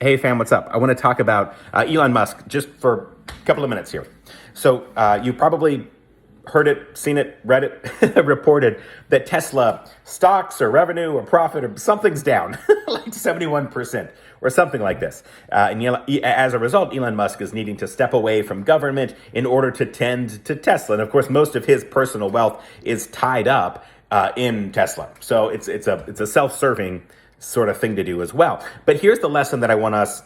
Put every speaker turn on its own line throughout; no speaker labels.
Hey fam, what's up? I want to talk about Elon Musk just for a couple of minutes here. So you probably heard it, seen it, read it, reported that Tesla stocks or revenue or profit or something's down like 71% or something like this. As a result, Elon Musk is needing to step away from government in order to tend to Tesla. And of course, most of his personal wealth is tied up in Tesla. So it's a self-serving sort of thing to do as well. But here's the lesson that I want us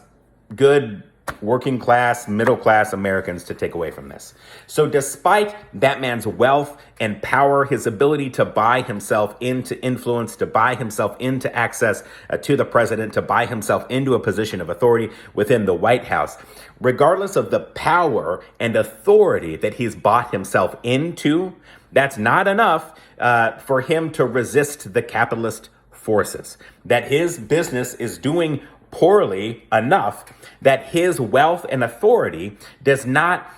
good working class, middle class Americans to take away from this. So despite that man's wealth and power, his ability to buy himself into influence, to buy himself into access to the president, to buy himself into a position of authority within the White House, regardless of the power and authority that he's bought himself into, that's not enough for him to resist the capitalist forces, that his business is doing poorly enough that his wealth and authority does not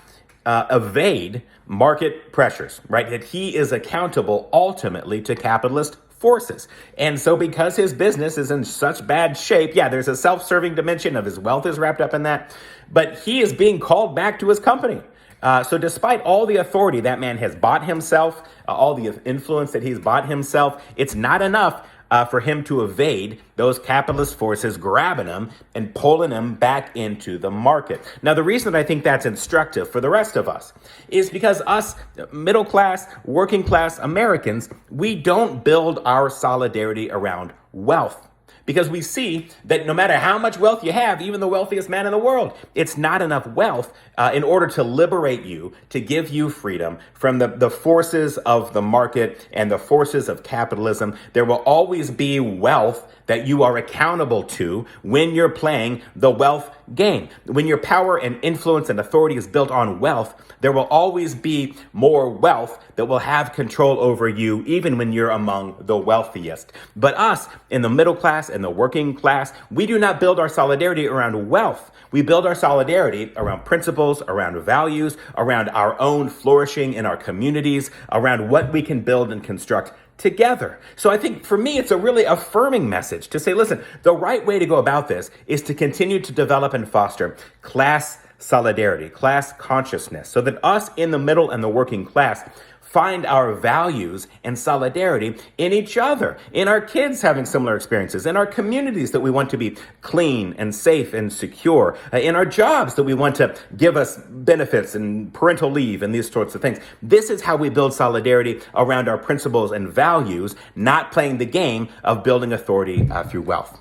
evade market pressures, right? That he is accountable ultimately to capitalist forces. And so because his business is in such bad shape, yeah, there's a self-serving dimension of his wealth is wrapped up in that, but he is being called back to his company. So despite all the authority that man has bought himself, all the influence that he's bought himself, it's not enough for him to evade those capitalist forces grabbing him and pulling him back into the market. Now, the reason that I think that's instructive for the rest of us is because us middle class, working class Americans, we don't build our solidarity around wealth. Because we see that no matter how much wealth you have, even the wealthiest man in the world, it's not enough wealth in order to liberate you, to give you freedom from the forces of the market and the forces of capitalism. There will always be wealth that you are accountable to when you're playing the wealth game. When your power and influence and authority is built on wealth, there will always be more wealth that will have control over you, even when you're among the wealthiest. But us in the middle class and the working class, we do not build our solidarity around wealth. We build our solidarity around principles, around values, around our own flourishing in our communities, around what we can build and construct together. So I think for me, it's a really affirming message to say, listen, the right way to go about this is to continue to develop and foster class solidarity, class consciousness, so that us in the middle and the working class find our values and solidarity in each other, in our kids having similar experiences, in our communities that we want to be clean and safe and secure, in our jobs that we want to give us benefits and parental leave and these sorts of things. This is how we build solidarity around our principles and values, not playing the game of building authority through wealth.